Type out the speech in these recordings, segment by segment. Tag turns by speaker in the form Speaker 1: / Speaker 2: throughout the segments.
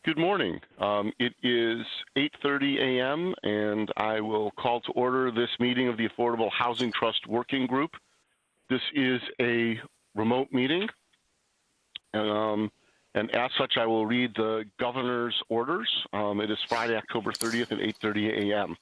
Speaker 1: Good morning. It is 8:30 a.m. and I will call to order this meeting of the Affordable Housing Trust Working Group. This is a remote meeting, and as such, I will read the governor's orders. It is Friday, October 30th at 8:30 a.m.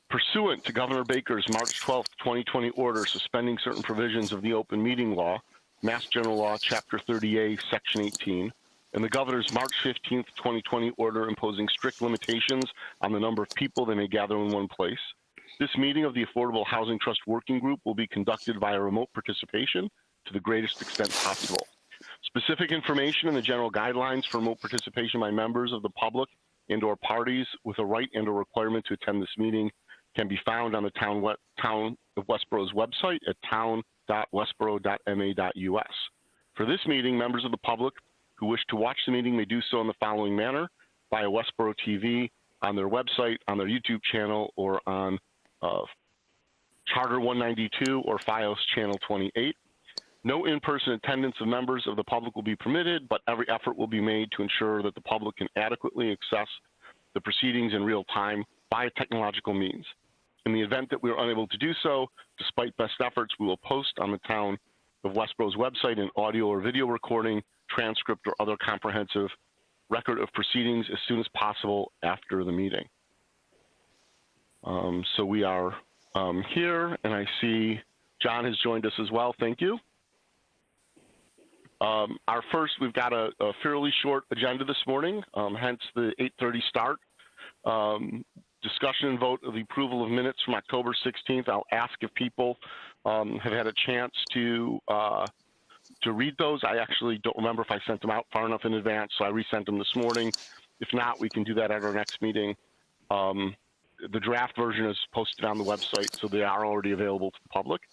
Speaker 1: Pursuant to Governor Baker's March 12th, 2020 order suspending certain provisions of the open meeting law, Mass General Law, Chapter 30A, Section 18, and the governor's March 15th, 2020 order imposing strict limitations on the number of people they may gather in one place. This meeting of the Affordable Housing Trust Working Group will be conducted via remote participation to the greatest extent possible. Specific information and the general guidelines for remote participation by members of the public and/or parties with a right and/or requirement to attend this meeting can be found on the Town of Westborough's website at town.westborough.ma.us. For this meeting, members of the public who wish to watch the meeting may do so in the following manner: via Westborough TV, on their website, on their YouTube channel, or on Charter 192 or FiOS Channel 28. No in-person attendance of members of the public will be permitted, but every effort will be made to ensure that the public can adequately access the proceedings in real time via technological means. In the event that we are unable to do so, despite best efforts, we will post on the Town of Westborough's website an audio or video recording, transcript, or other comprehensive record of proceedings as soon as possible after the meeting. So we are here, and I see John has joined us as well. Thank you. We've got a fairly short agenda this morning, hence the 8:30 start. Discussion and vote of the approval of minutes from October 16th. I'll ask if people have had a chance to read those. I actually don't remember if I sent them out far enough in advance, so I resent them this morning. If not, we can do that at our next meeting. The draft version is posted on the website, so they are already available to the public.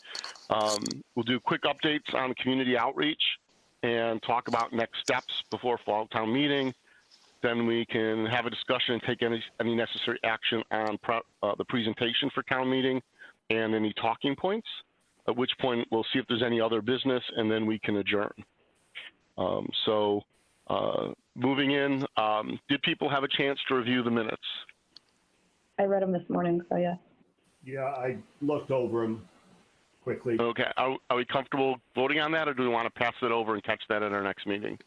Speaker 1: We'll do quick updates on community outreach and talk about next steps before fall town meeting. Then we can have a discussion and take any necessary action on the presentation for town meeting and any talking points, at which point we'll see if there's any other business, and then we can adjourn. Moving in, did people have a chance to review the minutes?
Speaker 2: I read them this morning, so yes.
Speaker 3: Yeah, I looked over them quickly.
Speaker 1: Okay, are we comfortable voting on that, or do we want to pass it over and catch that at our next meeting?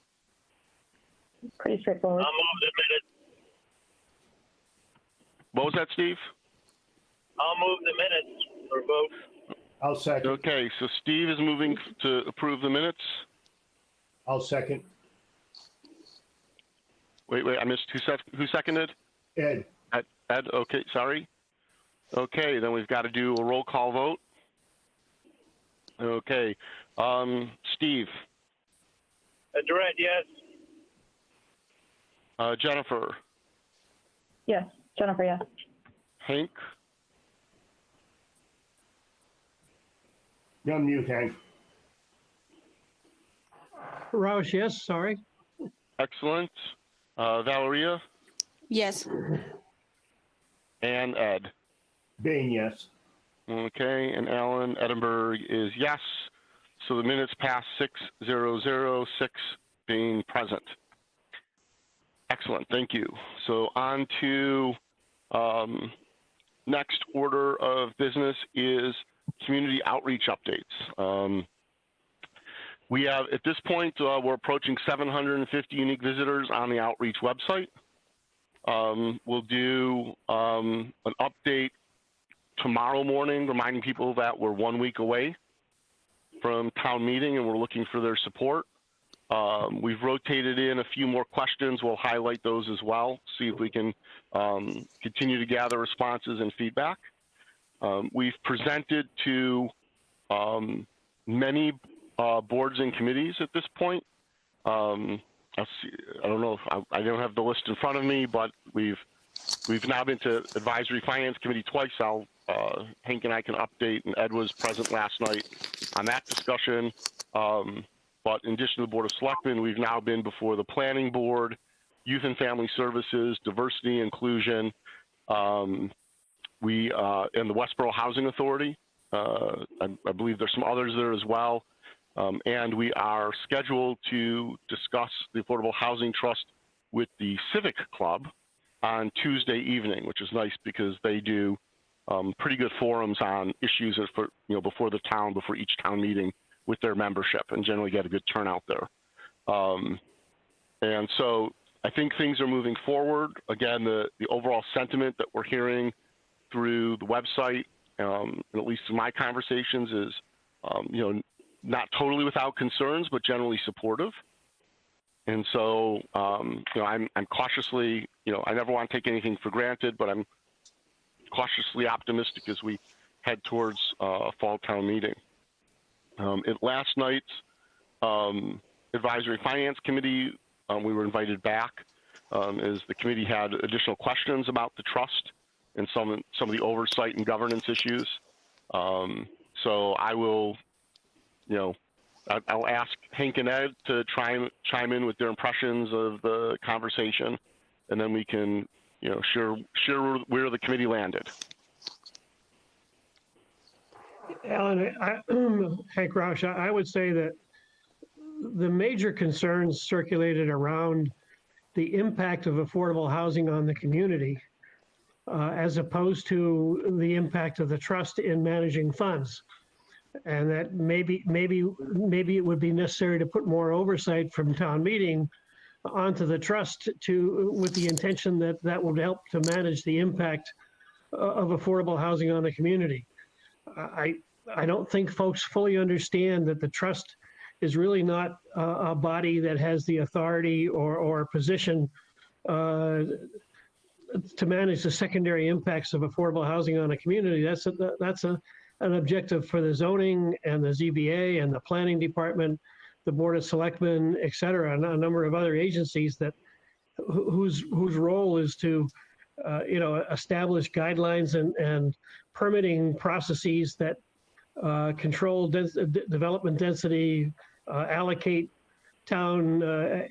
Speaker 2: Pretty straightforward.
Speaker 4: I'll move the minutes.
Speaker 1: What was that, Steve?
Speaker 4: I'll move the minutes for vote.
Speaker 3: I'll second.
Speaker 1: Okay, so Steve is moving to approve the minutes.
Speaker 3: I'll second.
Speaker 1: Wait, I missed who seconded?
Speaker 3: Ed.
Speaker 1: Ed, okay, sorry. Okay, then we've got to do a roll call vote. Okay, Steve.
Speaker 4: Durant, yes.
Speaker 1: Jennifer.
Speaker 2: Yes, Jennifer, yes.
Speaker 1: Hank.
Speaker 3: You're on mute, Hank.
Speaker 5: Roush, yes, sorry.
Speaker 1: Excellent. Valeria.
Speaker 6: Yes.
Speaker 1: And Ed.
Speaker 3: Bain, yes.
Speaker 1: Okay, and Alan Edinburgh is yes. So the minutes pass 6-0-0, being present. Excellent, thank you. So on to next order of business is community outreach updates. We have, at this point, we're approaching 750 unique visitors on the outreach website. We'll do an update tomorrow morning, reminding people that we're 1 week away from town meeting and we're looking for their support. We've rotated in a few more questions. We'll highlight those as well, see if we can continue to gather responses and feedback. We've presented to many boards and committees at this point. I don't know if I don't have the list in front of me, but we've now been to Advisory Finance Committee twice. Hank and I can update, and Ed was present last night on that discussion. But in addition to the Board of Selectmen, we've now been before the Planning Board, Youth and Family Services, Diversity, Inclusion, and the Westborough Housing Authority. I believe there's some others there as well. And we are scheduled to discuss the Affordable Housing Trust with the Civic Club on Tuesday evening, which is nice because they do pretty good forums on issues for, before each town meeting with their membership, and generally get a good turnout there. And so I think things are moving forward. Again, the overall sentiment that we're hearing through the website, and at least in my conversations, is not totally without concerns, but generally supportive. And so I'm cautiously, I never want to take anything for granted, but I'm cautiously optimistic as we head towards fall town meeting. At last night's Advisory Finance Committee, we were invited back as the committee had additional questions about the trust and some of the oversight and governance issues. So I will, I'll ask Hank and Ed to chime in with their impressions of the conversation, and then we can, share where the committee landed.
Speaker 5: Alan, Hank Roush, I would say that the major concerns circulated around the impact of affordable housing on the community, as opposed to the impact of the trust in managing funds. And that maybe it would be necessary to put more oversight from town meeting onto the trust with the intention that would help to manage the impact of affordable housing on the community. I don't think folks fully understand that the trust is really not a body that has the authority or position to manage the secondary impacts of affordable housing on a community. That's an objective for the zoning and the ZBA and the planning department, the Board of Selectmen, et cetera, and a number of other agencies whose role is to establish guidelines and permitting processes that control development density, allocate town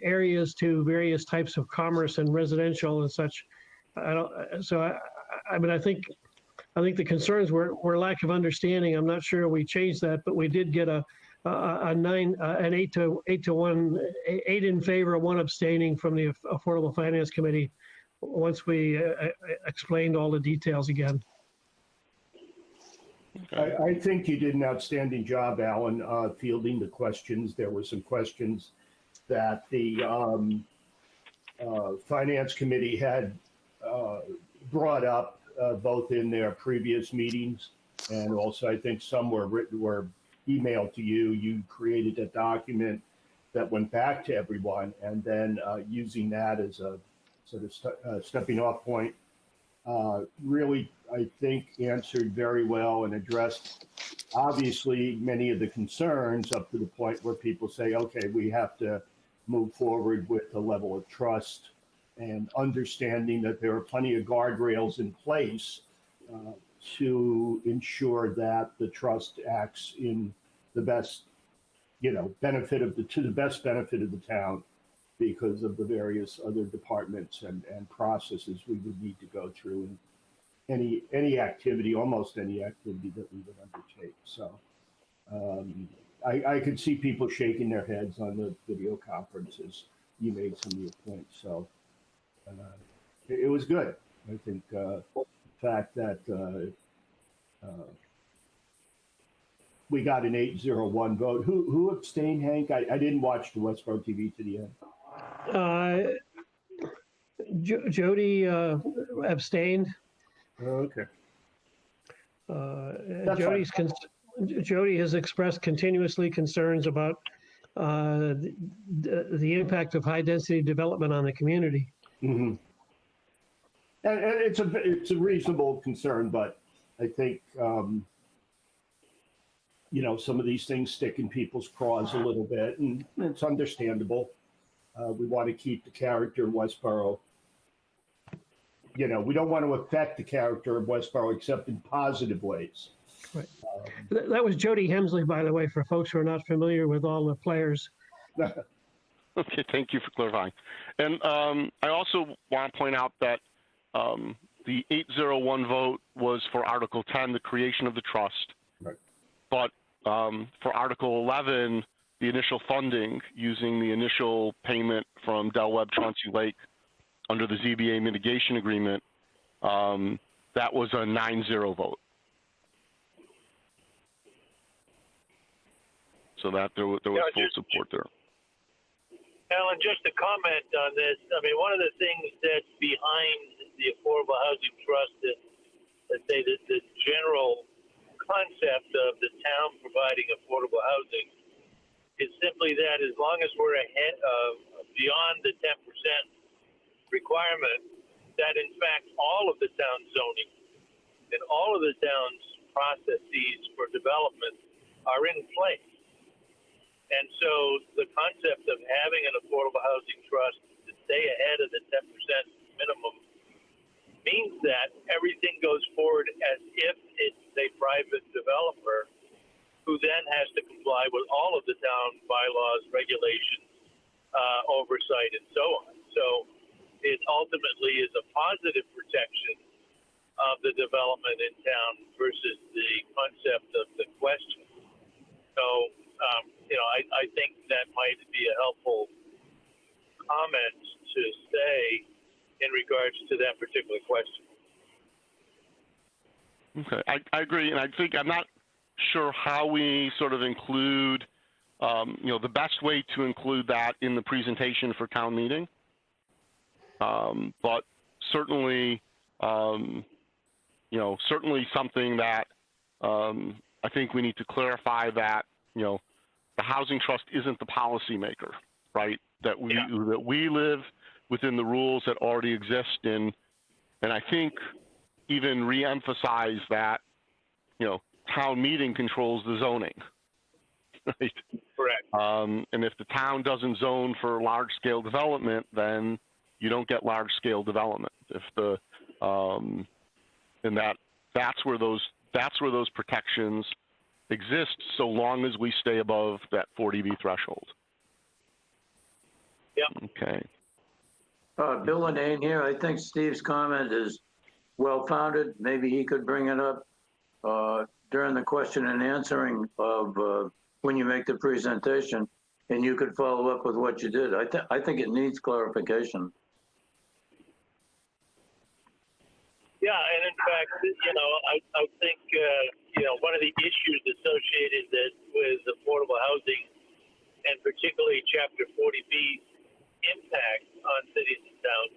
Speaker 5: areas to various types of commerce and residential and such. I think the concerns were lack of understanding. I'm not sure we changed that, but we did get an 8 to 1, 8 in favor, 1 abstaining from the Affordable Finance Committee once we explained all the details again.
Speaker 3: I think you did an outstanding job, Alan, fielding the questions. There were some questions that the Finance Committee had brought up both in their previous meetings, and also I think some were emailed to you. You created a document that went back to everyone, and then using that as a sort of stepping off point, really, I think, answered very well and addressed, obviously, many of the concerns up to the point where people say, okay, we have to move forward with a level of trust and understanding that there are plenty of guardrails in place to ensure that the trust acts in the best, benefit of to the best benefit of the town, because of the various other departments and processes we would need to go through in any activity, almost any activity that we would undertake. So I could see people shaking their heads on the video conferences. You made some of your points. So it was good. I think the fact that we got an 8-0-1 vote. Who abstained, Hank? I didn't watch the Westborough TV to the end.
Speaker 5: Jody abstained.
Speaker 3: Okay.
Speaker 5: Jody has expressed continuously concerns about the impact of high density development on the community.
Speaker 3: Mm-hmm. And it's a reasonable concern, but I think some of these things stick in people's craws a little bit, and it's understandable. We want to keep the character of Westborough. We don't want to affect the character of Westborough except in positive ways.
Speaker 5: Right. That was Jody Hemsley, by the way, for folks who are not familiar with all the players.
Speaker 1: Okay, thank you for clarifying. And I also want to point out that the 8-0-1 vote was for Article 10, the creation of the trust.
Speaker 3: Right.
Speaker 1: But for Article 11, the initial funding using the initial payment from Del Webb Chauncey Lake under the ZBA mitigation agreement, that was a 9-0 vote. So that there was full support there.
Speaker 4: Alan, just a comment on this. I mean, one of the things that's behind the Affordable Housing Trust and, let's say, the general concept of the town providing affordable housing is simply that as long as we're ahead of beyond the 10% requirement, that in fact all of the town's zoning and all of the town's processes for development are in place. And so the concept of having an affordable housing trust to stay ahead of the 10% minimum means that everything goes forward as if it's a private developer who then has to comply with all of the town bylaws, regulations, oversight, and so on. So it ultimately is a positive protection of the development in town versus the concept of the question. So, I think that might be a helpful comment to say in regards to that particular question.
Speaker 1: Okay, I agree, and I think I'm not sure how we sort of include, the best way to include that in the presentation for town meeting. But certainly, certainly something that I think we need to clarify that, the housing trust isn't the policymaker, right? That we live within the rules that already exist, and I think even re-emphasize that, town meeting controls the zoning, right?
Speaker 4: Correct.
Speaker 1: And if the town doesn't zone for large-scale development, then you don't get large-scale development. If the and that's where those protections exist, so long as we stay above that 40B threshold.
Speaker 4: Yep.
Speaker 1: Okay.
Speaker 6: Bill and Ann here. I think Steve's comment is well-founded. Maybe he could bring it up during the question and answering of when you make the presentation, and you could follow up with what you did. I think it needs clarification.
Speaker 4: Yeah, and in fact, I think, one of the issues associated with affordable housing, and particularly Chapter 40B's impact on cities and towns,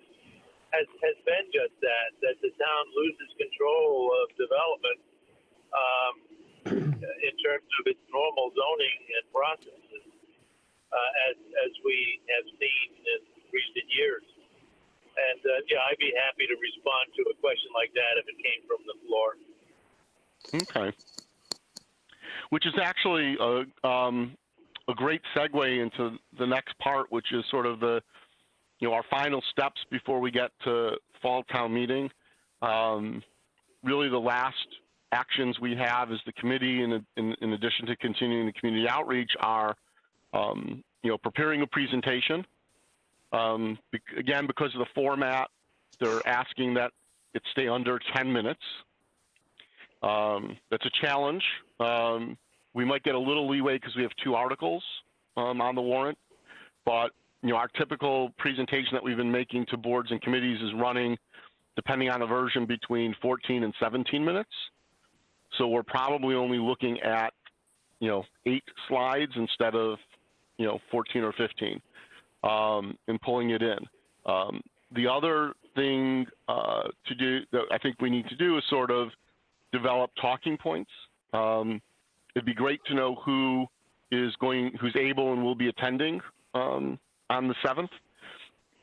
Speaker 4: has been just that the town loses control of development in terms of its normal zoning and processes, as we have seen in recent years. And I'd be happy to respond to a question like that if it came from the floor.
Speaker 1: Okay. Which is actually a great segue into the next part, which is sort of the, our final steps before we get to fall town meeting. Really, the last actions we have as the committee, in addition to continuing the community outreach, are, preparing a presentation. Again, because of the format, they're asking that it stay under 10 minutes. That's a challenge. We might get a little leeway because we have 2 articles on the warrant, but our typical presentation that we've been making to boards and committees is running, depending on the version, between 14 and 17 minutes. So we're probably only looking at 8 slides instead of 14 or 15. And pulling it in. The other thing to do that I think we need to do is sort of develop talking points. It'd be great to know who's able and will be attending on the 7th,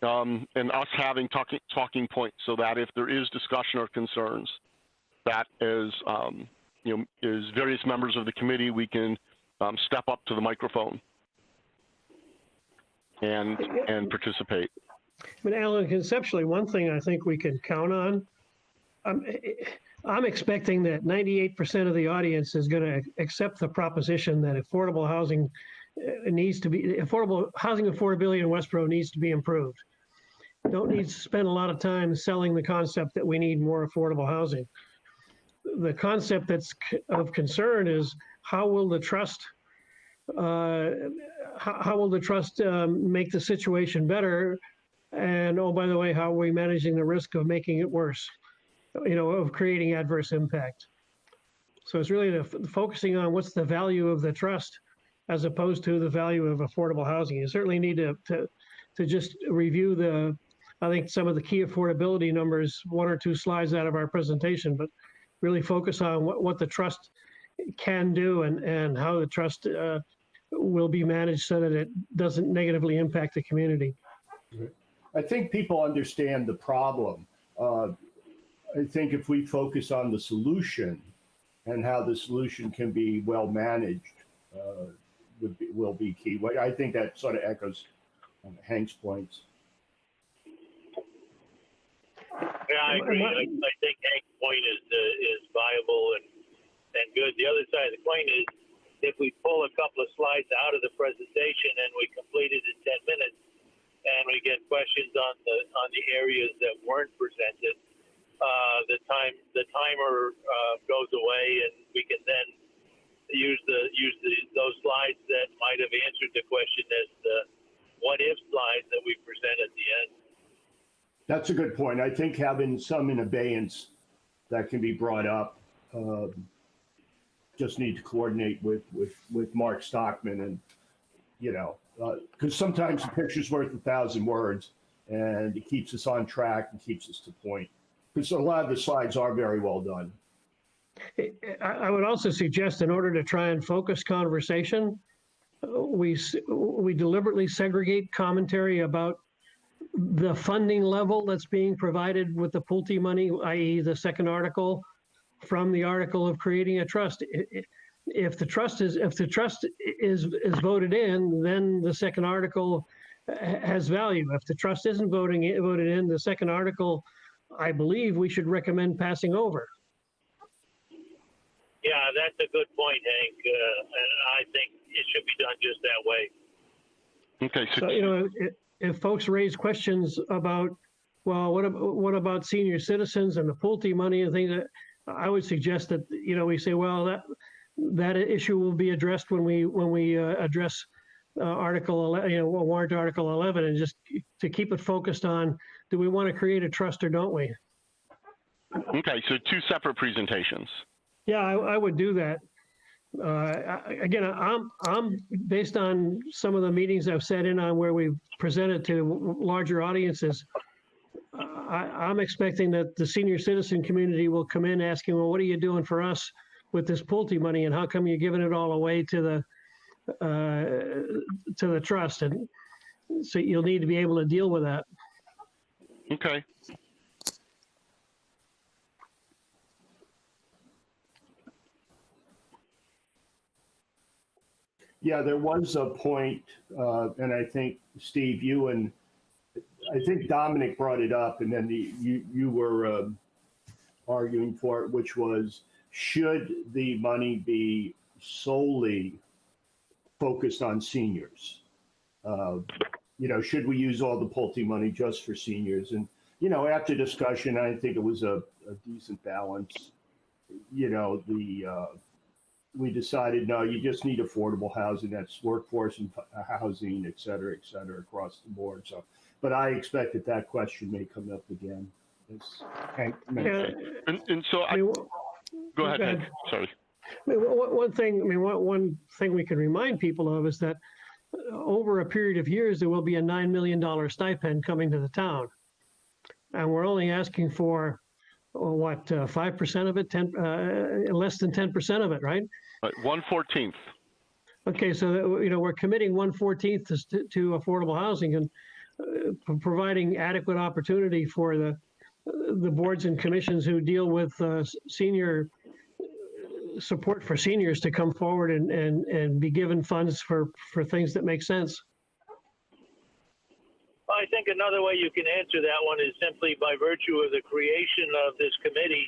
Speaker 1: and us having talking points so that if there is discussion or concerns, that as as various members of the committee, we can step up to the microphone and participate.
Speaker 5: But Alan, conceptually, one thing I think we can count on, I'm expecting that 98% of the audience is going to accept the proposition that affordable housing affordability in Westborough needs to be improved. Don't need to spend a lot of time selling the concept that we need more affordable housing. The concept that's of concern is how will the trust how will the trust make the situation better? And oh, by the way, how are we managing the risk of making it worse? Of creating adverse impact. So it's really focusing on what's the value of the trust as opposed to the value of affordable housing. You certainly need to just review I think some of the key affordability numbers, 1 or 2 slides out of our presentation, but really focus on what the trust can do and how the trust will be managed so that it doesn't negatively impact the community.
Speaker 3: I think people understand the problem. I think if we focus on the solution and how the solution can be well managed, will be key. I think that sort of echoes Hank's points.
Speaker 4: Yeah, I agree. I think Hank's point is viable and good. The other side of the coin is if we pull a couple of slides out of the presentation and we complete it in 10 minutes, and we get questions on the areas that weren't presented, the timer goes away, and we can then use those slides that might have answered the question as the what if slides that we present at the end.
Speaker 3: That's a good point. I think having some in abeyance that can be brought up, just need to coordinate with Mark Stockman, and because sometimes a picture's worth 1,000 words, and it keeps us on track and keeps us to point. Because a lot of the slides are very well done.
Speaker 5: I would also suggest, in order to try and focus conversation, we deliberately segregate commentary about the funding level that's being provided with the Pulte money, i.e. the second article, from the article of creating a trust. If the trust is voted in, then the second article has value. If the trust isn't voted in, the second article, I believe we should recommend passing over.
Speaker 4: Yeah, that's a good point, Hank. And I think it should be done just that way.
Speaker 1: Okay.
Speaker 5: So, if folks raise questions about, well, what about senior citizens and the Pulte money and things, I would suggest that, we say, well, that issue will be addressed when we address Article 11, warrant Article 11, and just to keep it focused on, do we want to create a trust or don't we?
Speaker 1: Okay, so 2 separate presentations.
Speaker 5: Yeah, I would do that. Again, I'm based on some of the meetings I've sat in on where we've presented to larger audiences. I'm expecting that the senior citizen community will come in asking, well, what are you doing for us with this Pulte money, and how come you're giving it all away to the trust? And so you'll need to be able to deal with that.
Speaker 1: Okay.
Speaker 3: Yeah, there was a point, and I think, Steve, I think Dominic brought it up, and then you were arguing for it, which was, should the money be solely focused on seniors? Should we use all the Pulte money just for seniors? And, after discussion, I think it was a decent balance. We decided, no, you just need affordable housing. That's workforce and housing, et cetera, across the board. So, but I expect that question may come up again.
Speaker 1: And so go ahead, Hank. Sorry.
Speaker 5: One thing we can remind people of is that over a period of years, there will be a $9 million stipend coming to the town. And we're only asking for, 5% of it, less than 10% of it, right?
Speaker 1: 1/14.
Speaker 5: Okay, so we're committing 1/14 to affordable housing and providing adequate opportunity for the boards and commissions who deal with senior support for seniors to come forward and be given funds for things that make sense.
Speaker 4: I think another way you can answer that one is simply by virtue of the creation of this committee.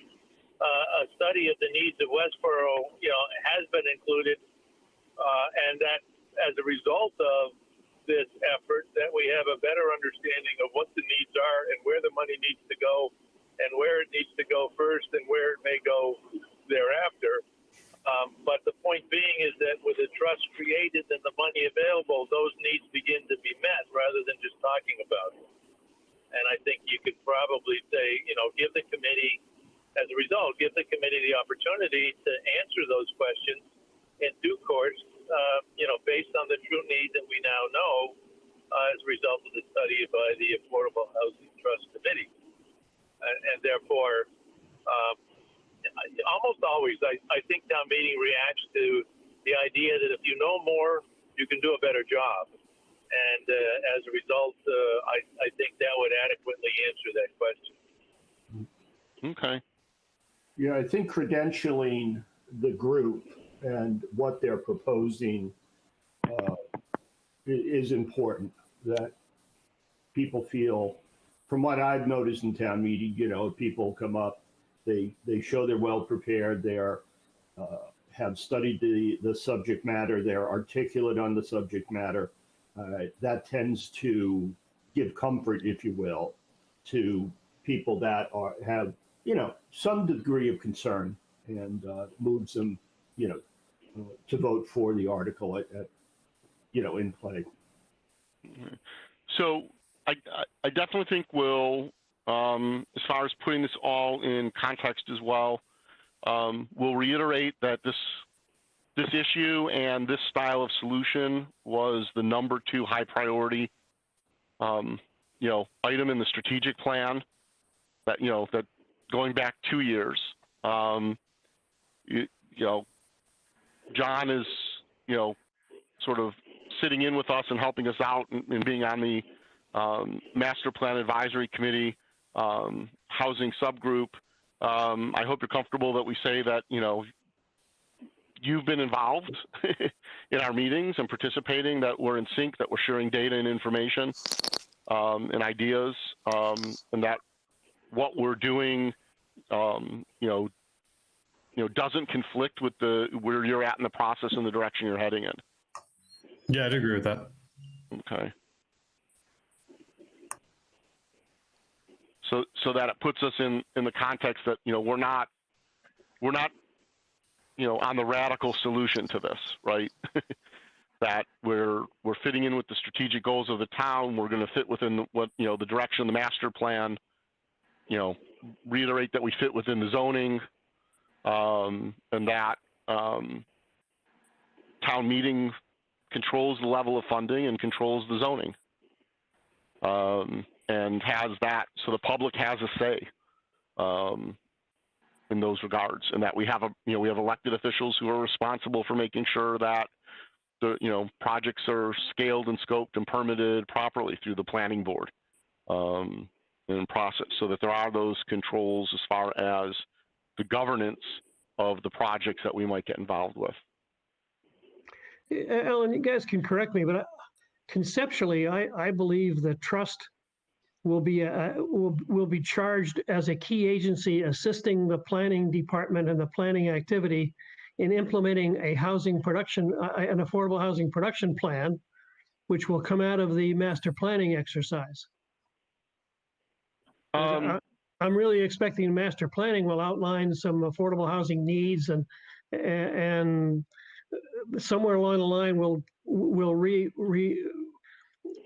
Speaker 4: A study of the needs of Westborough, has been included, and that as a result of this effort, that we have a better understanding of what the needs are and where the money needs to go, and where it needs to go first and where it may go thereafter. But the point being is that with the trust created and the money available, those needs begin to be met rather than just talking about it. And I think you could probably say, give the committee, as a result, give the committee the opportunity to answer those questions in due course, based on the true need that we now know as a result of the study by the Affordable Housing Trust Committee. And therefore, almost always, I think town meeting reacts to the idea that if you know more, you can do a better job. And as a result, I think that would adequately answer that question.
Speaker 1: Okay.
Speaker 3: Yeah, I think credentialing the group and what they're proposing is important, that people feel, from what I've noticed in town meeting, people come up, they show they're well prepared, they're have studied the subject matter, they're articulate on the subject matter. That tends to give comfort, if you will, to people that have some degree of concern, and moves them to vote for the article in play.
Speaker 1: So I definitely think we'll, as far as putting this all in context as well, we'll reiterate that this issue and this style of solution was the number 2 high priority, item in the strategic plan. That going back 2 years, John is, sort of sitting in with us and helping us out and being on the Master Plan Advisory Committee, housing subgroup. I hope you're comfortable that we say that, you've been involved in our meetings and participating, that we're in sync, that we're sharing data and information and ideas, and that what we're doing, doesn't conflict with where you're at in the process and the direction you're heading in.
Speaker 7: Yeah, I'd agree with that.
Speaker 1: Okay. So that it puts us in the context that, we're not, on the radical solution to this, right? That we're fitting in with the strategic goals of the town. We're going to fit within the direction of the master plan, reiterate that we fit within the zoning, and that town meeting controls the level of funding and controls the zoning, and has that, so the public has a say in those regards, and that we have elected officials who are responsible for making sure that the projects are scaled and scoped and permitted properly through the planning board and process, so that there are those controls as far as the governance of the projects that we might get involved with.
Speaker 5: Ellen, you guys can correct me, but conceptually, I believe the trust will be charged as a key agency assisting the planning department and the planning activity in implementing an affordable housing production plan, which will come out of the master planning exercise. I'm really expecting master planning will outline some affordable housing needs, and somewhere along the line we'll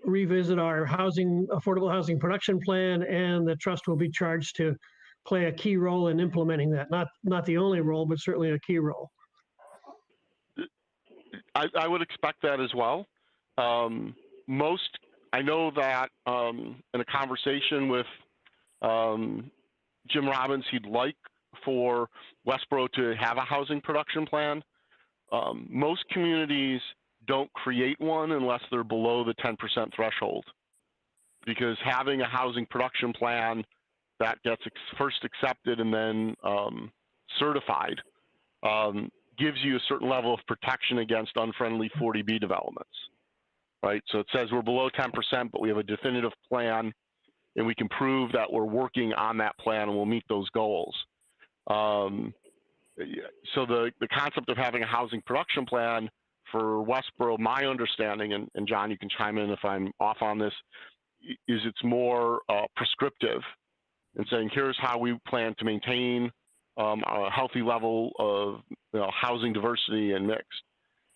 Speaker 5: revisit our affordable housing production plan, and the trust will be charged to play a key role in implementing that. Not the only role, but certainly a key role.
Speaker 1: I would expect that as well. I know that in a conversation with Jim Robbins, he'd like for Westborough to have a housing production plan. Most communities don't create one unless they're below the 10% threshold, because having a housing production plan that gets first accepted and then certified gives you a certain level of protection against unfriendly 40B developments, right? So it says we're below 10%, but we have a definitive plan, and we can prove that we're working on that plan and we'll meet those goals. So the concept of having a housing production plan for Westborough, my understanding, and John, you can chime in if I'm off on this, is it's more prescriptive and saying, here's how we plan to maintain a healthy level of housing diversity and mixed.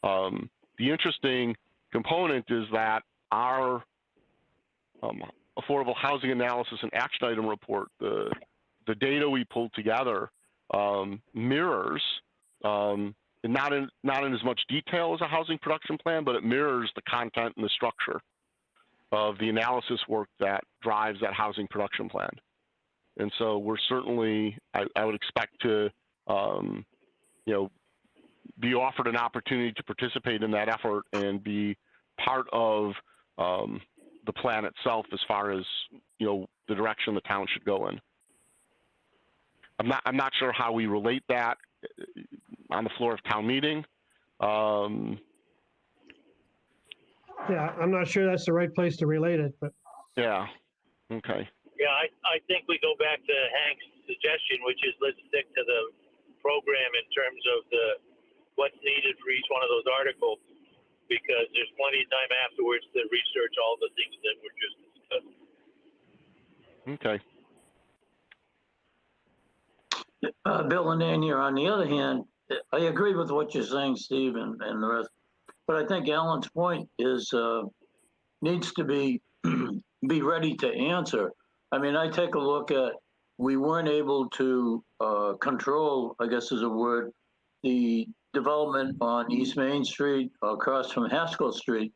Speaker 1: The interesting component is that our affordable housing analysis and action item report, the data we pulled together mirrors, not in as much detail as a housing production plan, but it mirrors the content and the structure of the analysis work that drives that housing production plan. And so we're certainly, I would expect to, be offered an opportunity to participate in that effort and be part of the plan itself as far as, the direction the town should go in. I'm not sure how we relate that on the floor of town meeting.
Speaker 5: Yeah, I'm not sure that's the right place to relate it, but.
Speaker 1: Yeah, okay.
Speaker 4: Yeah, I think we go back to Hank's suggestion, which is let's stick to the program in terms of what's needed for each one of those articles, because there's plenty of time afterwards to research all the things that were just discussed.
Speaker 1: Okay.
Speaker 6: Bill and Ann here. On the other hand, I agree with what you're saying, Steve, and the rest. But I think Alan's point is needs to be ready to answer. I mean, I take a look at, we weren't able to control, I guess is a word, the development on East Main Street across from Haskell Street.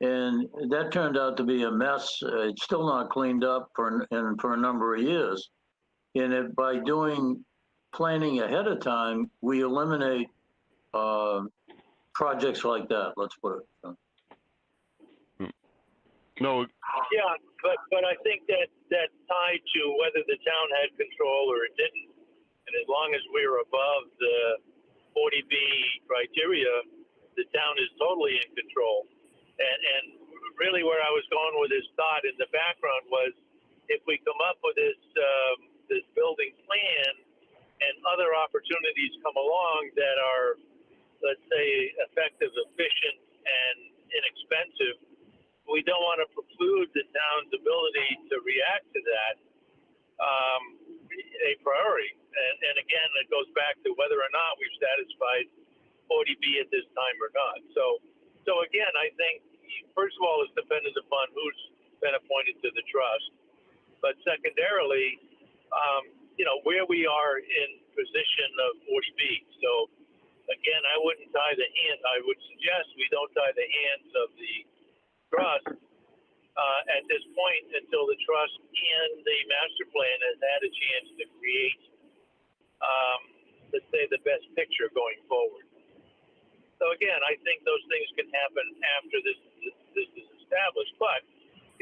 Speaker 6: And that turned out to be a mess. It's still not cleaned up for a number of years. And by doing planning ahead of time, we eliminate projects like that, let's put it.
Speaker 1: No.
Speaker 4: Yeah, but I think that tied to whether the town had control or it didn't, and as long as we were above the 40B criteria, the town is totally in control. And really where I was going with this thought in the background was, if we come up with this building plan and other opportunities come along that are, let's say, effective, efficient, and inexpensive, we don't want to preclude the town's ability to react to that a priority. And again, it goes back to whether or not we've satisfied 40B at this time or not. So again, I think, first of all, it's dependent upon who's been appointed to the trust. But secondarily, where we are in position of 40B. So again, I wouldn't tie the hand. I would suggest we don't tie the hands of the trust at this point until the trust and the master plan has had a chance to create, let's say, the best picture going forward. So again, I think those things can happen after this is established. But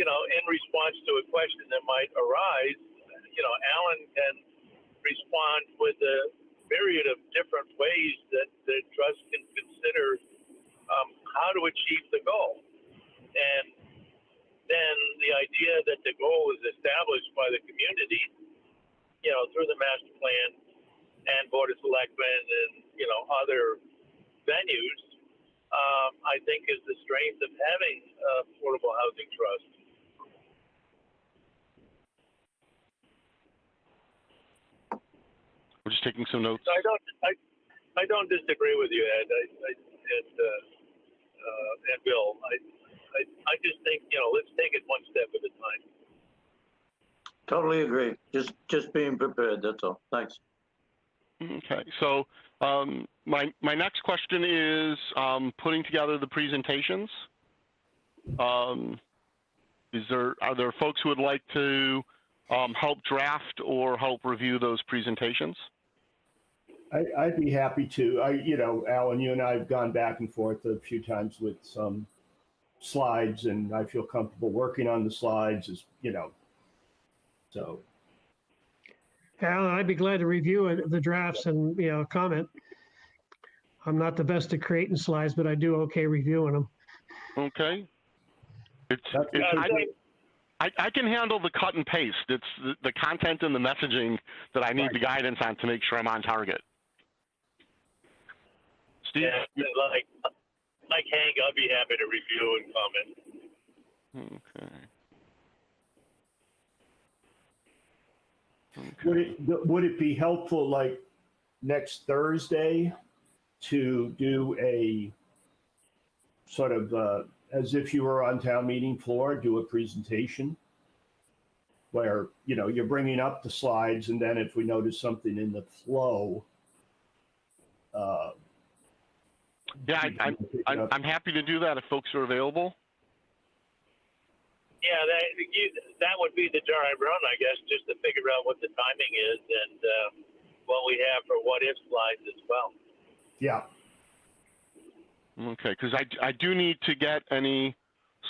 Speaker 4: in response to a question that might arise, Alan can respond with a myriad of different ways that the trust can consider how to achieve the goal. And then the idea that the goal is established by the community, through the master plan and Board of Selectmen and, other venues, I think is the strength of having affordable housing trust.
Speaker 1: We're just taking some notes.
Speaker 4: I don't disagree with you, Ed, and Bill. I just think, let's take it one step at a time.
Speaker 6: Totally agree. Just being prepared, that's all. Thanks.
Speaker 1: Okay, so my next question is putting together the presentations. Are there folks who would like to help draft or help review those presentations?
Speaker 3: I'd be happy to. Alan, you and I have gone back and forth a few times with some slides, and I feel comfortable working on the slides, so.
Speaker 5: Alan, I'd be glad to review the drafts and, comment. I'm not the best at creating slides, but I do okay reviewing them.
Speaker 1: Okay. I can handle the cut and paste. It's the content and the messaging that I need the guidance on to make sure I'm on target. Steve?
Speaker 4: Yeah, like Hank, I'll be happy to review and comment.
Speaker 1: Okay.
Speaker 3: Would it be helpful, next Thursday to do a sort of, as if you were on town meeting floor, do a presentation where, you know, you're bringing up the slides, and then if we notice something in the flow,
Speaker 1: Yeah, I'm happy to do that if folks are available.
Speaker 4: Yeah, that would be the dry run, I guess, just to figure out what the timing is and what we have for what if slides as well.
Speaker 3: Yeah.
Speaker 1: Okay, because I do need to get any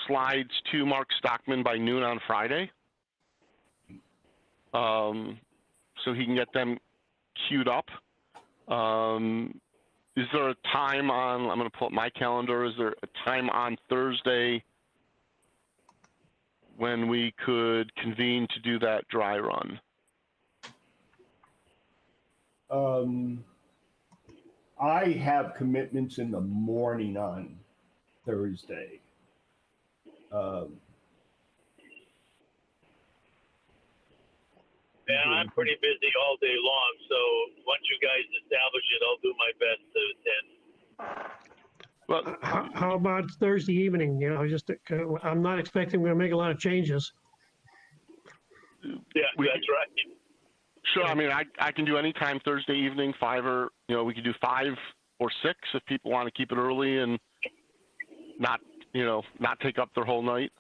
Speaker 1: slides to Mark Stockman by noon on Friday, so he can get them queued up. Is there a time on, I'm going to pull up my calendar, is there a time on Thursday when we could convene to do that dry run?
Speaker 3: I have commitments in the morning on Thursday.
Speaker 4: And I'm pretty busy all day long, so once you guys establish it, I'll do my best to attend.
Speaker 1: Well,
Speaker 5: How about Thursday evening? You know, just I'm not expecting we're going to make a lot of changes.
Speaker 4: Yeah, that's right.
Speaker 1: Sure. I mean, I can do any time Thursday evening, 5 or, you know, we could do 5 or 6 if people want to keep it early and not, you know, not take up their whole night.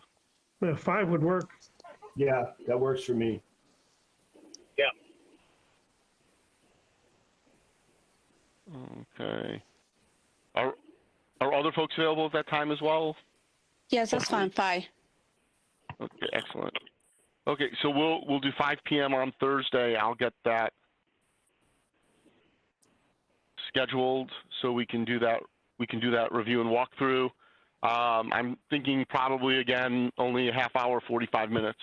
Speaker 5: 5 would work.
Speaker 3: Yeah, that works for me.
Speaker 4: Yeah.
Speaker 1: Okay. Are other folks available at that time as well?
Speaker 8: Yes, that's fine. 5.
Speaker 1: Okay, excellent. Okay, so we'll do 5 p.m. on Thursday. I'll get that scheduled so we can do that. We can do that review and walkthrough. I'm thinking probably again only a half hour, 45 minutes.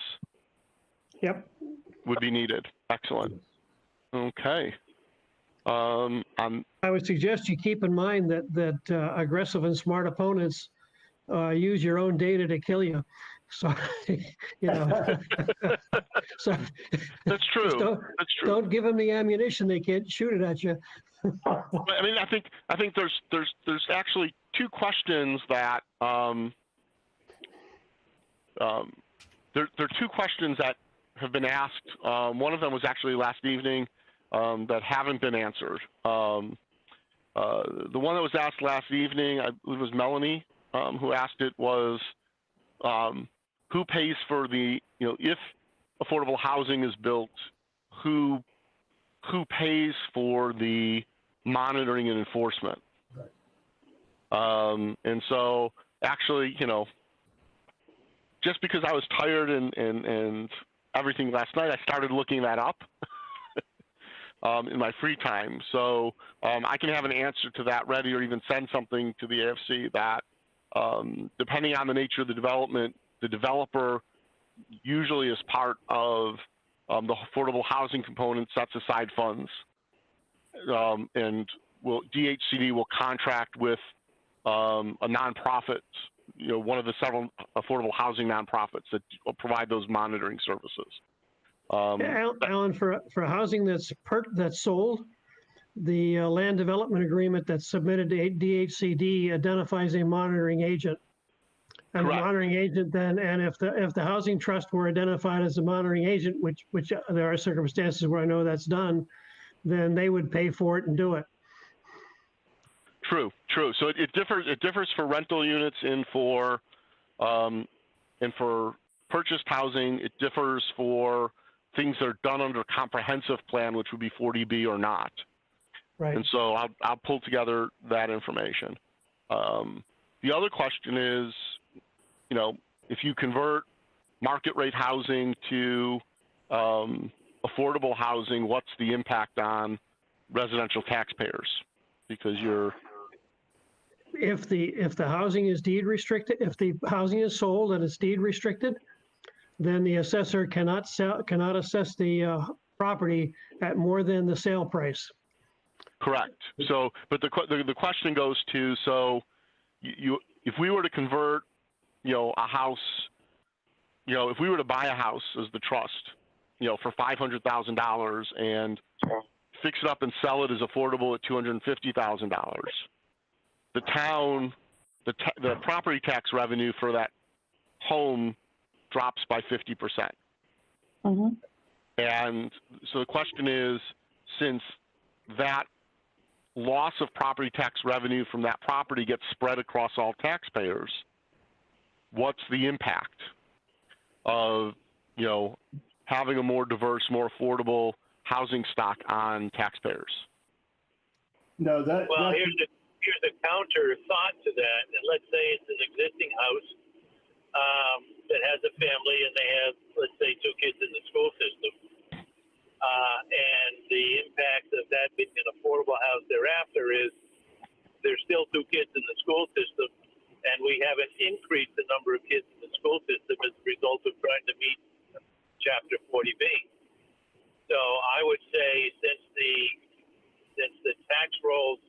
Speaker 5: Yep.
Speaker 1: Would be needed. Excellent. Okay.
Speaker 5: I would suggest you keep in mind that aggressive and smart opponents use your own data to kill you. So, you know. So
Speaker 1: that's true. That's true.
Speaker 5: Don't give them the ammunition; they can't shoot it at you.
Speaker 1: I mean, I think there's actually 2 questions that there are 2 questions that have been asked. One of them was actually last evening that haven't been answered. The one that was asked last evening, I believe it was Melanie who asked it, was who pays for the, you know, if affordable housing is built, who pays for the monitoring and enforcement? Right. And so actually, you know, just because I was tired and everything last night, I started looking that up in my free time. So I can have an answer to that ready, or even send something to the AFC that, depending on the nature of the development, the developer usually as part of the affordable housing component sets aside funds, and DHCD will contract with a nonprofit, you know, one of the several affordable housing nonprofits that will provide those monitoring services.
Speaker 5: Alan, for housing that's sold, the land development agreement that's submitted to DHCD identifies a monitoring agent. And
Speaker 1: Correct.
Speaker 5: the monitoring agent then, and if the housing trust were identified as a monitoring agent, which there are circumstances where I know that's done, then they would pay for it and do it.
Speaker 1: True. So it differs for rental units and for purchased housing. It differs for things that are done under comprehensive plan, which would be 40B or not.
Speaker 5: Right.
Speaker 1: And so I'll pull together that information. The other question is, you know, if you convert market rate housing to affordable housing, what's the impact on residential taxpayers? Because
Speaker 5: if the housing is deed restricted, if the housing is sold and it's deed restricted, then the assessor cannot assess the property at more than the sale price.
Speaker 1: Correct. So, but the question goes to, so if we were to convert, you know, a house, you know, if we were to buy a house as the trust, you know, for $500,000 and fix it up and sell it as affordable at $250,000. The town, the property tax revenue for that home drops by 50%.
Speaker 2: Mm-hmm.
Speaker 1: And so the question is, since that loss of property tax revenue from that property gets spread across all taxpayers, what's the impact of, you know, having a more diverse, more affordable housing stock on taxpayers?
Speaker 3: No,
Speaker 4: Well, here's a counter thought to that. And let's say it's an existing house that has a family and they have, let's say, 2 kids in the school system. And the impact of that being an affordable house thereafter is there's still 2 kids in the school system, and we haven't increased the number of kids in the school system as a result of trying to meet Chapter 40B. So I would say since the tax rolls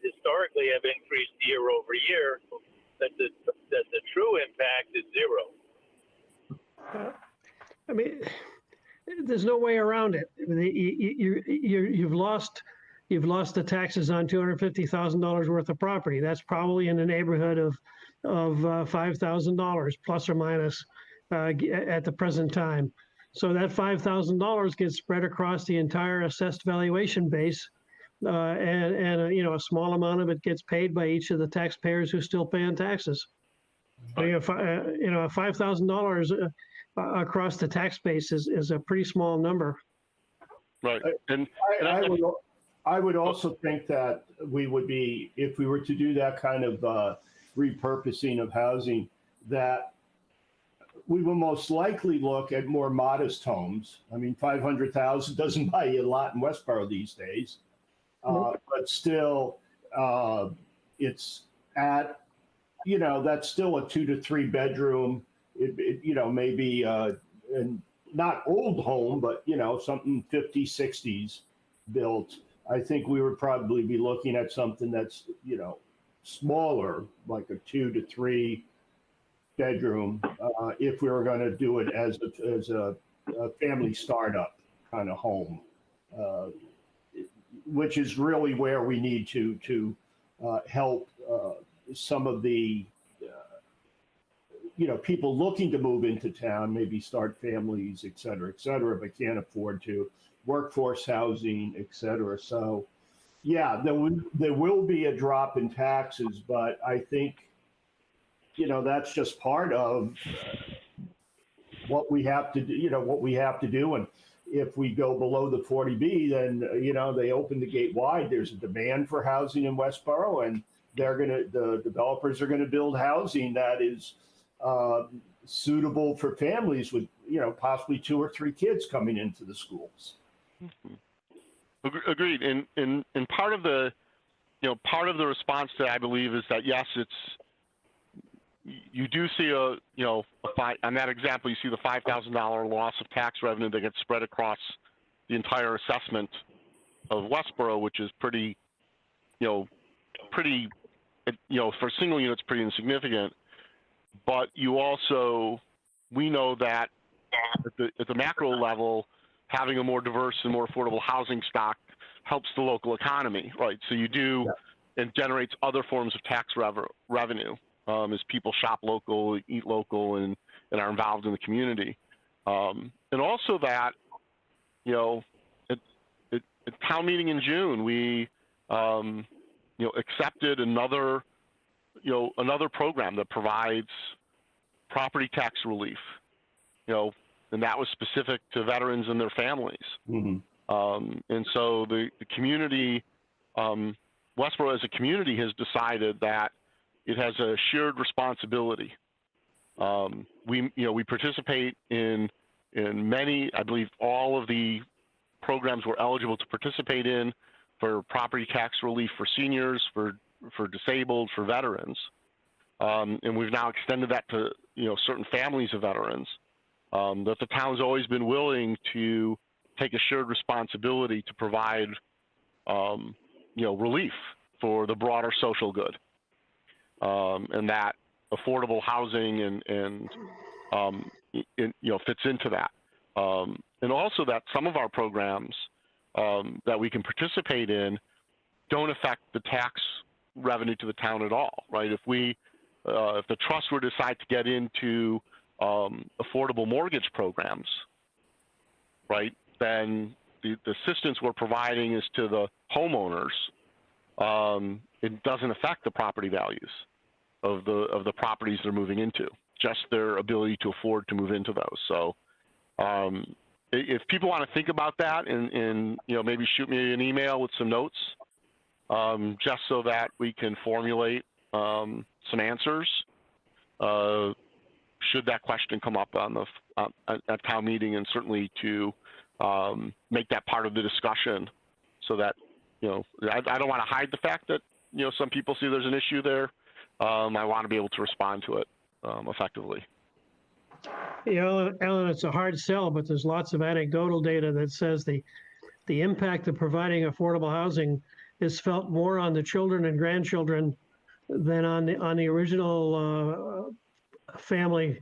Speaker 4: historically have increased year over year, that the true impact is zero.
Speaker 5: I mean, there's no way around it. You've lost the taxes on $250,000 worth of property. That's probably in the neighborhood of $5,000 plus or minus at the present time. So that $5,000 gets spread across the entire assessed valuation base, and you know, a small amount of it gets paid by each of the taxpayers who still paying taxes. You know, $5,000 across the tax base is a pretty small number.
Speaker 1: Right. And
Speaker 3: I would also think that we would be, if we were to do that kind of repurposing of housing, that we will most likely look at more modest homes. I mean, 500,000 doesn't buy you a lot in Westborough these days, but still, it's at, you know, that's still a 2 to 3 bedroom. You know, maybe and not old home, but you know, something 50s, 60s built. I think we would probably be looking at something that's, you know, smaller, like a 2 to 3 bedroom, if we were going to do it as a family startup kind of home, which is really where we need to help some of the you know, people looking to move into town, maybe start families, et cetera, but can't afford to, workforce housing, et cetera. So, yeah, there will be a drop in taxes, but I think, you know, that's just part of what we have to do, you know, what we have to do. And if we go below the 40B, then, you know, they open the gate wide. There's a demand for housing in Westborough, and the developers are going to build housing that is suitable for families with, you know, possibly 2 or 3 kids coming into the schools.
Speaker 1: Agreed. And part of the, you know, part of the response to that, I believe, is that yes, you do see a, you know, on that example, you see the $5,000 loss of tax revenue that gets spread across the entire assessment of Westborough, which is pretty, you know, for single units, pretty insignificant. But you also, we know that at the macro level, having a more diverse and more affordable housing stock helps the local economy, right? So you do, and generates other forms of tax revenue as people shop local, eat local, and are involved in the community. And also that, you know, at town meeting in June, we, you know, accepted another program that provides property tax relief, you know, and that was specific to veterans and their families.
Speaker 3: Mm-hmm.
Speaker 1: And so the community, Westborough as a community has decided that it has a shared responsibility. We participate in many, I believe all of the programs we're eligible to participate in for property tax relief for seniors, for disabled, for veterans. And we've now extended that to, you know, certain families of veterans. That the town's always been willing to take a shared responsibility to provide, you know, relief for the broader social good, and that affordable housing and you know, fits into that, and also that some of our programs that we can participate in don't affect the tax revenue to the town at all, right? If the trust were to decide to get into affordable mortgage programs, right, then the assistance we're providing is to the homeowners. It doesn't affect the property values of the properties they're moving into, just their ability to afford to move into those. So if people want to think about that and maybe shoot me an email with some notes, just so that we can formulate some answers should that question come up on the at town meeting, and certainly to make that part of the discussion, so that I don't want to hide the fact that some people see there's an issue there. I want to be able to respond to it effectively.
Speaker 5: Alan, it's a hard sell, but there's lots of anecdotal data that says the impact of providing affordable housing is felt more on the children and grandchildren than on the original family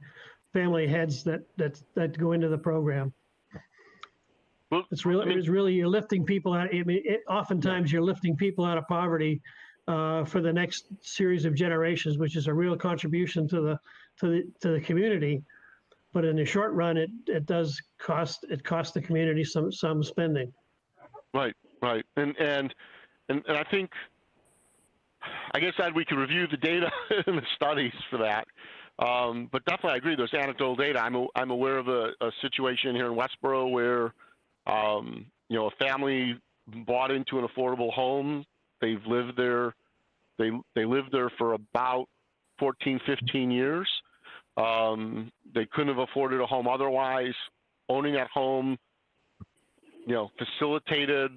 Speaker 5: heads that go into the program.
Speaker 1: Well,
Speaker 5: It's really you're lifting people out. I mean, oftentimes you're lifting people out of poverty for the next series of generations, which is a real contribution to the community. But in the short run, it does cost the community some spending.
Speaker 1: Right, and I think, I guess that we could review the data and the studies for that. But definitely, I agree. There's anecdotal data. I'm aware of a situation here in Westborough where a family bought into an affordable home. They've lived there. They lived there for about 14, 15 years. They couldn't have afforded a home otherwise. Owning that home, facilitated,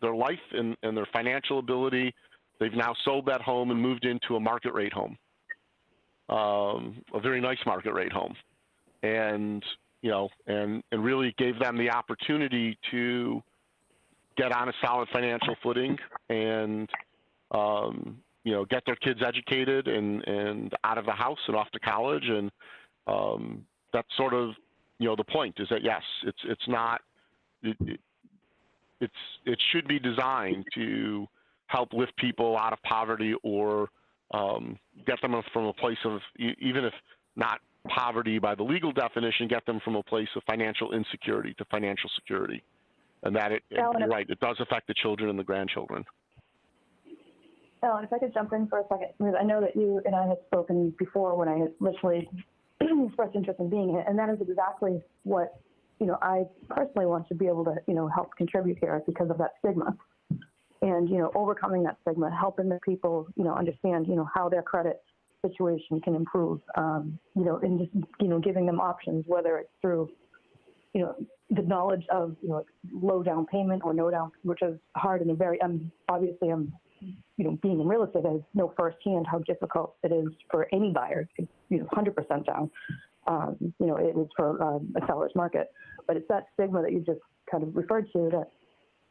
Speaker 1: their life and their financial ability. They've now sold that home and moved into a market rate home, a very nice market rate home, and really gave them the opportunity to get on a solid financial footing and get their kids educated and out of the house and off to college. And that's sort of the point, is that yes, it's not. It should be designed to help lift people out of poverty, or get them from a place of, even if not poverty by the legal definition, get them from a place of financial insecurity to financial security. And that you're right, it does affect the children and the grandchildren.
Speaker 2: Ellen, if I could jump in for a second, because I know that you and I had spoken before when I had initially expressed interest in being here, and that is exactly what I personally want to be able to help contribute here, because of that stigma, and overcoming that stigma, helping the people understand how their credit situation can improve, and just giving them options, whether it's through the knowledge of low down payment or no down, which is hard, and very obviously I'm being in real estate, I know firsthand how difficult it is for any buyer, 100% down. It is for a seller's market, but it's that stigma that you just kind of referred to that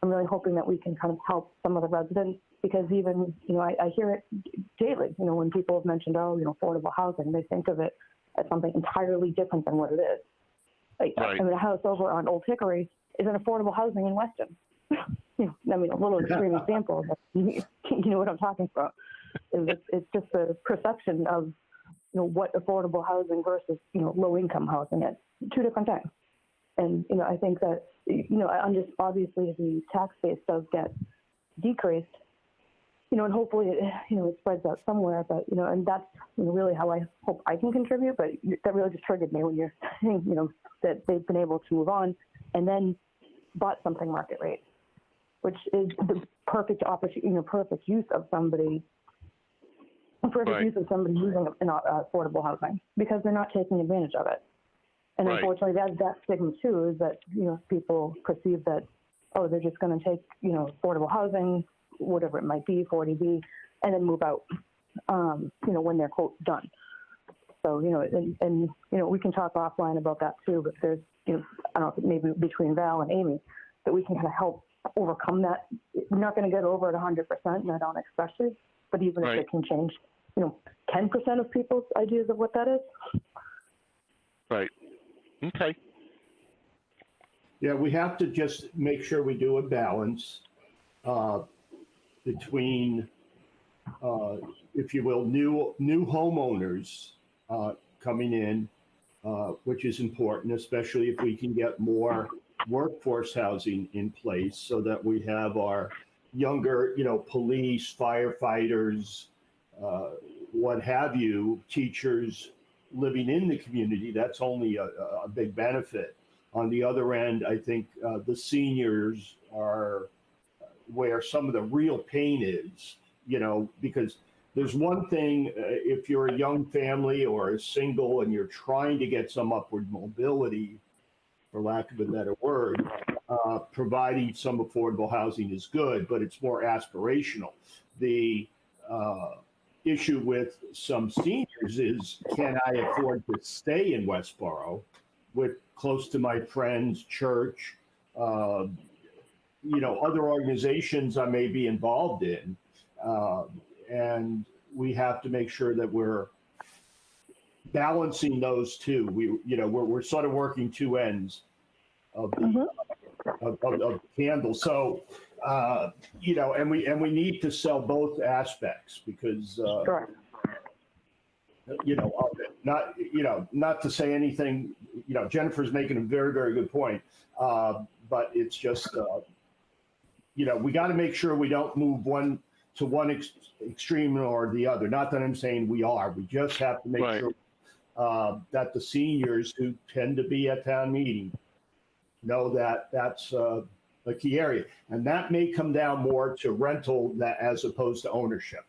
Speaker 2: I'm really hoping that we can kind of help some of the residents, because even, I hear it daily, when people have mentioned, affordable housing, they think of it as something entirely different than what it is. Like,
Speaker 1: right.
Speaker 2: I mean, a house over on Old Hickory is an affordable housing in Weston. I mean, a little extreme example, but you know what I'm talking about. It's just the perception of, what affordable housing versus, low income housing is. Two different things. And, I think that, obviously the tax base does get decreased, and hopefully it spreads out somewhere, but, and that's really how I hope I can contribute. But that really just triggered me when you're saying, that they've been able to move on and then bought something market rate, which is the perfect opportunity, perfect use of somebody, use of somebody using affordable housing, because they're not taking advantage of it. And
Speaker 1: right.
Speaker 2: Unfortunately, that stigma too, is that, people perceive that, they're just going to take, affordable housing, whatever it might be, 40B, and then move out, when they're, quote, done. So, and we can talk offline about that too, but there's, I don't know, maybe between Val and Amy, that we can kind of help overcome that. We're not going to get over it 100%, and I don't expect it, but even
Speaker 1: right.
Speaker 2: if it can change, 10% of people's ideas of what that is.
Speaker 1: Right. Okay.
Speaker 3: Yeah, we have to just make sure we do a balance between, if you will, new homeowners coming in, which is important, especially if we can get more workforce housing in place so that we have our younger, police, firefighters, what have you, teachers living in the community. That's only a big benefit. On the other end, I think the seniors are where some of the real pain is, because there's one thing if you're a young family or a single and you're trying to get some upward mobility, for lack of a better word, providing some affordable housing is good, but it's more aspirational. The issue with some seniors is, can I afford to stay in Westborough with close to my friends, church, other organizations I may be involved in. And we have to make sure that we're balancing those two. We're sort of working two ends of the, of the candle. So, and we need to sell both aspects because,
Speaker 2: Sure.
Speaker 3: not to say anything, Jennifer's making a very, very good point. But it's just, we got to make sure we don't move one to one extreme or the other. Not that I'm saying we are. We just have to make sure that the seniors who tend to be at town meeting know that that's a key area. And that may come down more to rental as opposed to ownership.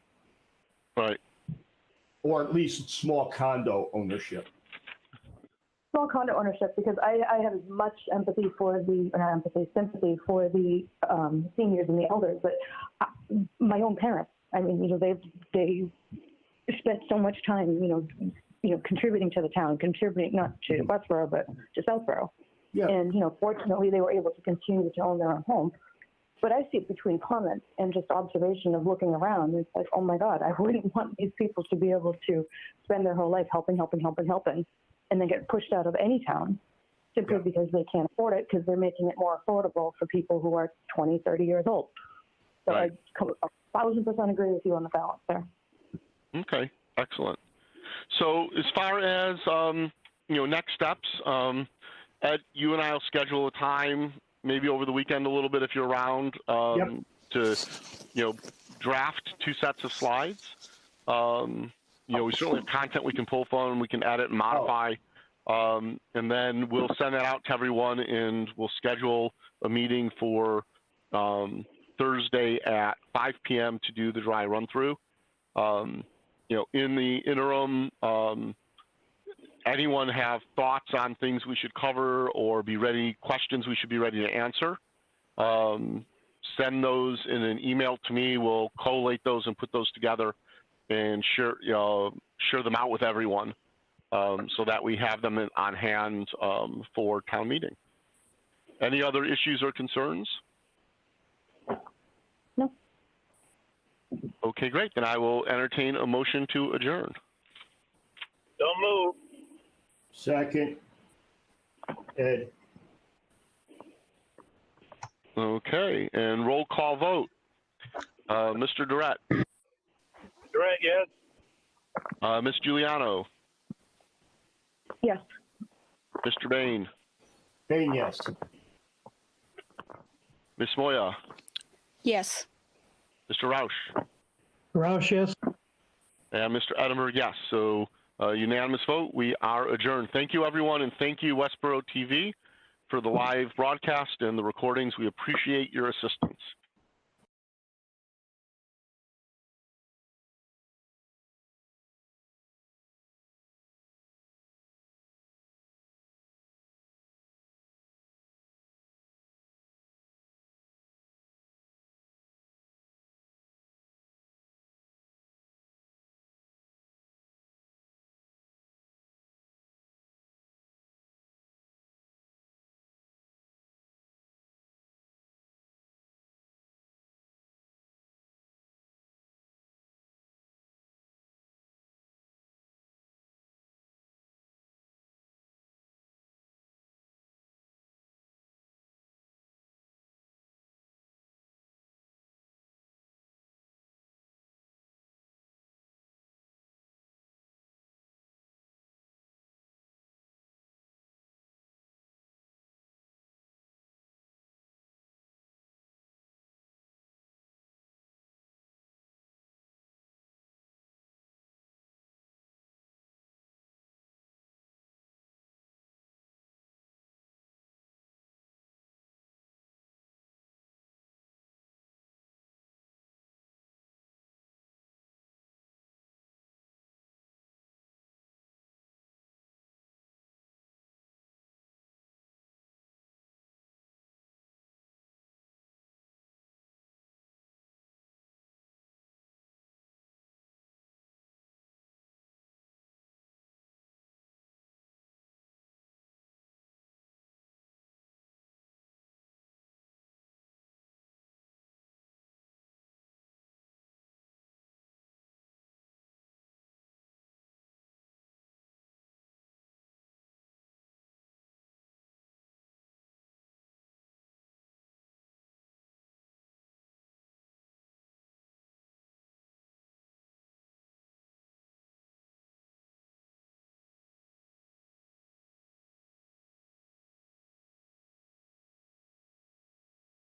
Speaker 1: Right.
Speaker 3: Or at least small condo ownership.
Speaker 2: Small condo ownership, because I have as much sympathy for the seniors and the elders, but my own parents, I mean, they spent so much time, contributing to the town, contributing not to Westborough, but to Southborough.
Speaker 3: Yeah.
Speaker 2: And, fortunately, they were able to continue to own their own home. But I see it between comments and just observation of looking around. It's like, oh my God, I wouldn't want these people to be able to spend their whole life helping, and then get pushed out of any town simply because they can't afford it, because they're making it more affordable for people who are 20, 30 years old. So
Speaker 1: right.
Speaker 2: I 1,000% agree with you on the balance there.
Speaker 1: Okay, excellent. So as far as, next steps, Ed, you and I will schedule a time, maybe over the weekend a little bit if you're around, to, draft 2 sets of slides. We certainly have content we can pull from, we can edit and modify, and then we'll send that out to everyone, and we'll schedule a meeting for Thursday at 5 p.m. to do the dry run-through. In the interim, anyone have thoughts on things we should cover or questions we should be ready to answer? Send those in an email to me. We'll collate those and put those together and share them out with everyone so that we have them on hand for town meeting. Any other issues or concerns?
Speaker 2: No.
Speaker 1: Okay, great. Then I will entertain a motion to adjourn.
Speaker 4: Don't move.
Speaker 3: Second. Ed.
Speaker 1: Okay, and roll call vote. Mr. Durrett.
Speaker 4: Durrett, yes.
Speaker 1: Ms. Giuliano.
Speaker 2: Yes.
Speaker 1: Mr. Bain.
Speaker 3: Bain, yes.
Speaker 1: Ms. Moya.
Speaker 8: Yes.
Speaker 1: Mr. Roush.
Speaker 5: Roush, yes.
Speaker 1: And Mr. Edinburgh, yes. So unanimous vote. We are adjourned. Thank you, everyone, and thank you, Westborough TV, for the live broadcast and the recordings. We appreciate your assistance.